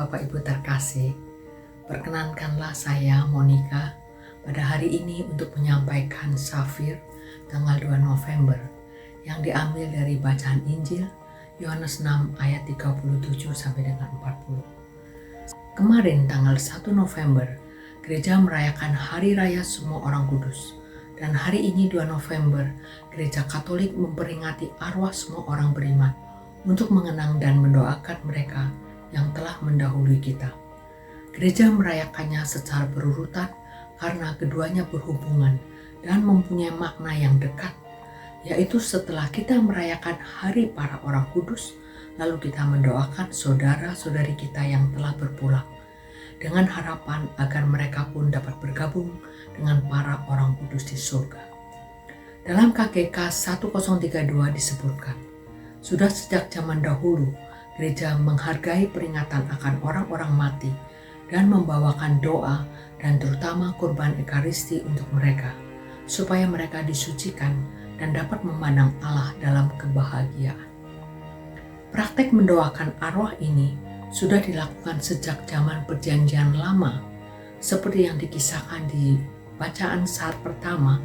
Bapak Ibu terkasih, perkenankanlah saya Monica pada hari ini untuk menyampaikan Safir tanggal 2 November yang diambil dari bacaan Injil Yohanes 6 ayat 37 sampai dengan 40. Kemarin tanggal 1 November, gereja merayakan Hari Raya Semua Orang Kudus. Dan hari ini 2 November, Gereja Katolik memperingati arwah semua orang beriman untuk mengenang dan mendoakan mereka yang telah mendahului kita. Gereja merayakannya secara berurutan karena keduanya berhubungan dan mempunyai makna yang dekat, yaitu setelah kita merayakan Hari Para Orang Kudus, lalu kita mendoakan saudara-saudari kita yang telah berpulang, dengan harapan agar mereka pun dapat bergabung dengan para orang kudus di surga. Dalam KGK 1032 disebutkan, sudah sejak zaman dahulu, gereja menghargai peringatan akan orang-orang mati dan membawakan doa dan terutama kurban ekaristi untuk mereka, supaya mereka disucikan dan dapat memandang Allah dalam kebahagiaan. Praktek mendoakan arwah ini sudah dilakukan sejak zaman Perjanjian Lama, seperti yang dikisahkan di bacaan saat pertama,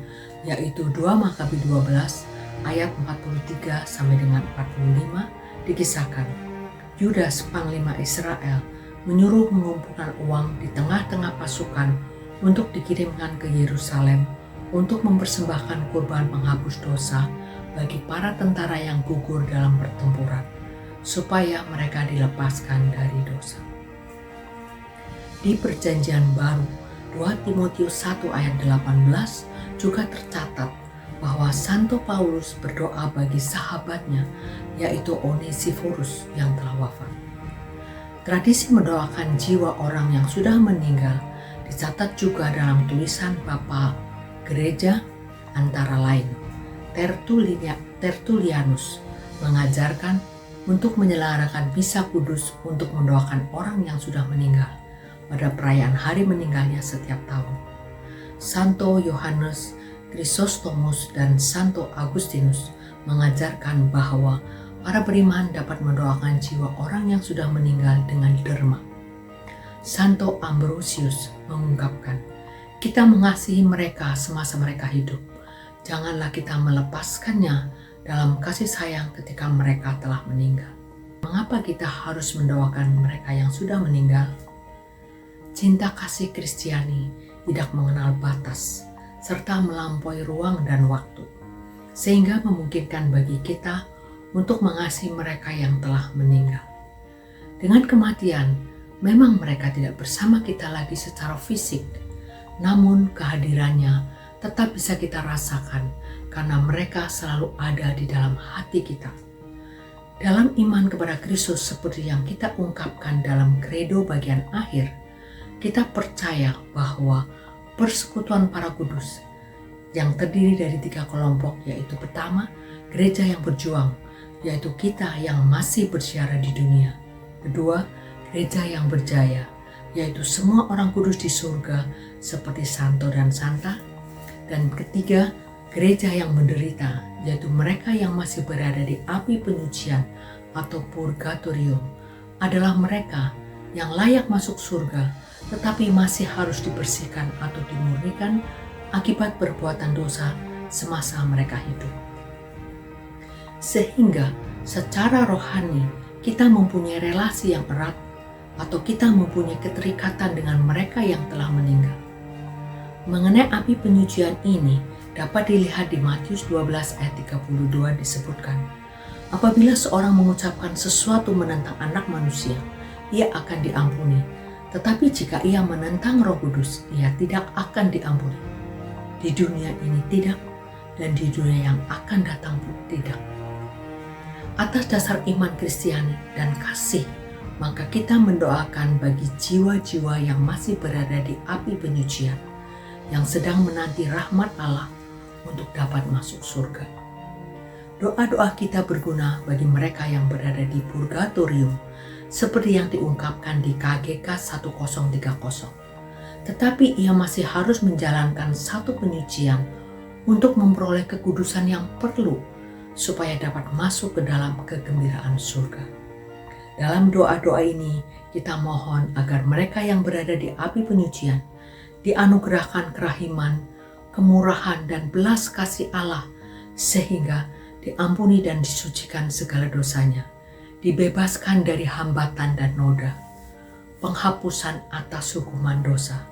yaitu 2 Makabi 12 ayat 43 sampai dengan 45 dikisahkan. Yudas panglima Israel menyuruh mengumpulkan uang di tengah-tengah pasukan untuk dikirimkan ke Yerusalem untuk mempersembahkan kurban penghapus dosa bagi para tentara yang gugur dalam pertempuran, supaya mereka dilepaskan dari dosa. Di Perjanjian Baru 2 Timotius 1 ayat 18 juga tercatat bahwa Santo Paulus berdoa bagi sahabatnya, yaitu Onesiphorus yang telah wafat. Tradisi mendoakan jiwa orang yang sudah meninggal dicatat juga dalam tulisan Bapa Gereja, antara lain Tertullianus mengajarkan untuk menyelenggarakan misa kudus untuk mendoakan orang yang sudah meninggal pada perayaan hari meninggalnya setiap tahun. Santo Yohanes Chrysostomus dan Santo Agustinus mengajarkan bahwa para beriman dapat mendoakan jiwa orang yang sudah meninggal dengan derma. Santo Ambrosius mengungkapkan, kita mengasihi mereka semasa mereka hidup. Janganlah kita melepaskannya dalam kasih sayang ketika mereka telah meninggal. Mengapa kita harus mendoakan mereka yang sudah meninggal? Cinta kasih Kristiani tidak mengenal batas, serta melampaui ruang dan waktu, sehingga memungkinkan bagi kita untuk mengasihi mereka yang telah meninggal. Dengan kematian, memang mereka tidak bersama kita lagi secara fisik, namun kehadirannya tetap bisa kita rasakan karena mereka selalu ada di dalam hati kita. Dalam iman kepada Kristus seperti yang kita ungkapkan dalam kredo bagian akhir, kita percaya bahwa persekutuan para kudus yang terdiri dari 3 kelompok, yaitu pertama, gereja yang berjuang, yaitu kita yang masih bersiara di dunia. Kedua, gereja yang berjaya, yaitu semua orang kudus di surga seperti santo dan santa. Dan ketiga, gereja yang menderita, yaitu mereka yang masih berada di api penyucian atau purgatorium, adalah mereka yang layak masuk surga tetapi masih harus dibersihkan atau dimurnikan akibat perbuatan dosa semasa mereka hidup. Sehingga secara rohani kita mempunyai relasi yang erat atau kita mempunyai keterikatan dengan mereka yang telah meninggal. Mengenai api penyucian ini dapat dilihat di Matius 12 ayat 32 disebutkan, apabila seorang mengucapkan sesuatu menentang anak manusia, ia akan diampuni. Tetapi jika ia menentang Roh Kudus, ia tidak akan diampuni. Di dunia ini tidak, dan di dunia yang akan datang pun tidak. Atas dasar iman Kristiani dan kasih, maka kita mendoakan bagi jiwa-jiwa yang masih berada di api penyucian, yang sedang menanti rahmat Allah untuk dapat masuk surga. Doa-doa kita berguna bagi mereka yang berada di purgatorium, seperti yang diungkapkan di KGK 1030. Tetapi ia masih harus menjalankan satu penyucian untuk memperoleh kekudusan yang perlu supaya dapat masuk ke dalam kegembiraan surga. Dalam doa-doa ini, kita mohon agar mereka yang berada di api penyucian dianugerahkan kerahiman, kemurahan, dan belas kasih Allah, sehingga diampuni dan disucikan segala dosanya, dibebaskan dari hambatan dan noda, penghapusan atas hukuman dosa,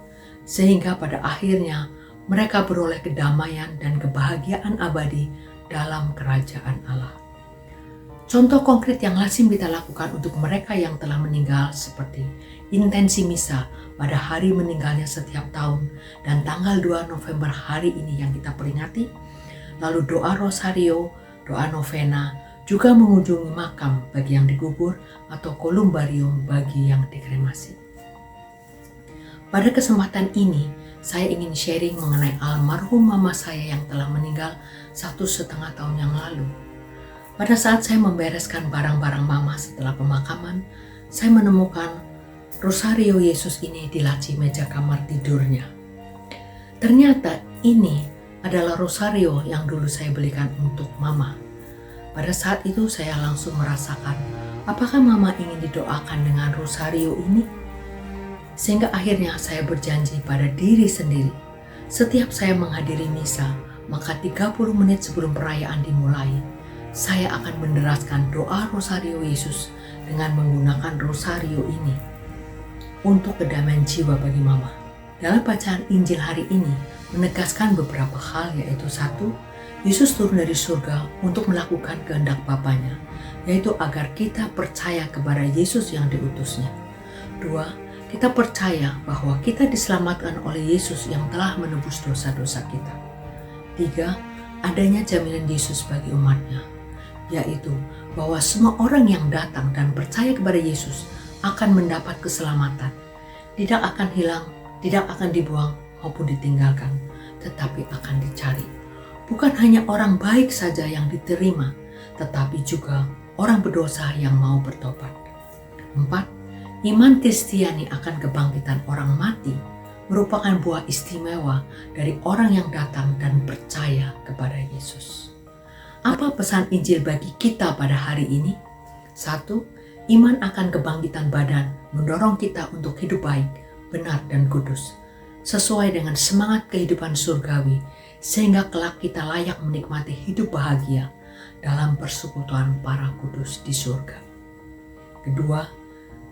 sehingga pada akhirnya mereka beroleh kedamaian dan kebahagiaan abadi dalam kerajaan Allah. Contoh konkret yang lazim kita lakukan untuk mereka yang telah meninggal seperti intensi misa pada hari meninggalnya setiap tahun dan tanggal 2 November hari ini yang kita peringati, lalu doa rosario, doa novena, juga mengunjungi makam bagi yang dikubur atau kolumbarium bagi yang dikremasi. Pada kesempatan ini, saya ingin sharing mengenai almarhum mama saya yang telah meninggal 1,5 tahun yang lalu. Pada saat saya membereskan barang-barang mama setelah pemakaman, saya menemukan rosario Yesus ini di laci meja kamar tidurnya. Ternyata ini adalah rosario yang dulu saya belikan untuk mama. Pada saat itu saya langsung merasakan apakah mama ingin didoakan dengan rosario ini? Sehingga akhirnya saya berjanji pada diri sendiri, setiap saya menghadiri misa, maka 30 menit sebelum perayaan dimulai, saya akan menderaskan doa rosario Yesus dengan menggunakan rosario ini untuk kedamaian jiwa bagi mama. Dalam bacaan Injil hari ini menegaskan beberapa hal, yaitu 1, Yesus turun dari surga untuk melakukan kehendak Bapanya, yaitu agar kita percaya kepada Yesus yang diutusnya. 2, kita percaya bahwa kita diselamatkan oleh Yesus yang telah menebus dosa-dosa kita. 3, adanya jaminan Yesus bagi umatnya, yaitu bahwa semua orang yang datang dan percaya kepada Yesus akan mendapat keselamatan, tidak akan hilang, tidak akan dibuang maupun ditinggalkan, tetapi akan dicari. Bukan hanya orang baik saja yang diterima, tetapi juga orang berdosa yang mau bertobat. 4, iman Kristiani akan kebangkitan orang mati merupakan buah istimewa dari orang yang datang dan percaya kepada Yesus. Apa pesan Injil bagi kita pada hari ini? 1, iman akan kebangkitan badan mendorong kita untuk hidup baik, benar, dan kudus, sesuai dengan semangat kehidupan surgawi, sehingga kelak kita layak menikmati hidup bahagia dalam persekutuan para kudus di surga. Kedua,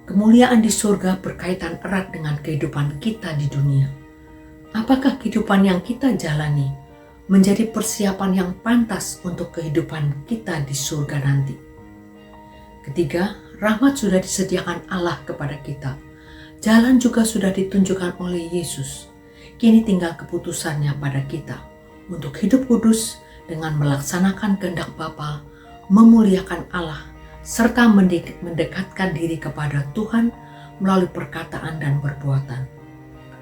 kemuliaan di surga berkaitan erat dengan kehidupan kita di dunia. Apakah kehidupan yang kita jalani menjadi persiapan yang pantas untuk kehidupan kita di surga nanti? Ketiga, rahmat sudah disediakan Allah kepada kita. Jalan juga sudah ditunjukkan oleh Yesus. Kini tinggal keputusannya pada kita untuk hidup kudus dengan melaksanakan kehendak Bapa, memuliakan Allah, serta mendekatkan diri kepada Tuhan melalui perkataan dan perbuatan,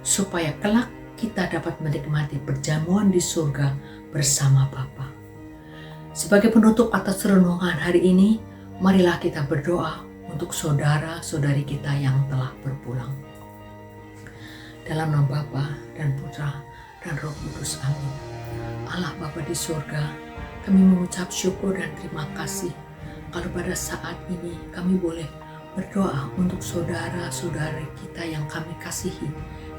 supaya kelak kita dapat menikmati perjamuan di surga bersama Bapa. Sebagai penutup atas renungan hari ini, marilah kita berdoa untuk saudara-saudari kita yang telah berpulang. Dalam nama Bapa dan Putra dan Roh Kudus, amin. Allah Bapa di surga, kami mengucap syukur dan terima kasih kalau pada saat ini kami boleh berdoa untuk saudara-saudari kita yang kami kasihi,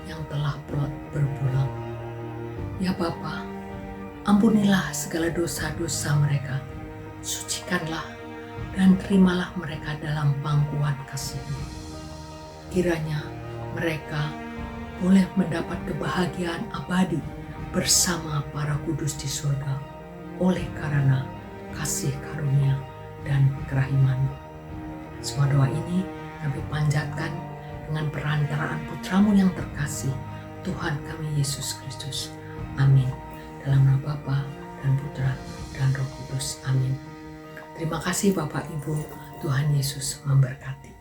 yang telah berpulang. Ya Bapa, ampunilah segala dosa-dosa mereka, sucikanlah dan terimalah mereka dalam pangkuan kasih-Mu. Kiranya mereka boleh mendapat kebahagiaan abadi bersama para kudus di surga oleh karena kasih karunia dan kerahiman-Mu. Semua doa ini kami panjatkan dengan perantaraan Putra-Mu yang terkasih, Tuhan kami Yesus Kristus. Amin. Dalam nama Bapa dan Putra dan Roh Kudus. Amin. Terima kasih Bapak Ibu. Tuhan Yesus memberkati.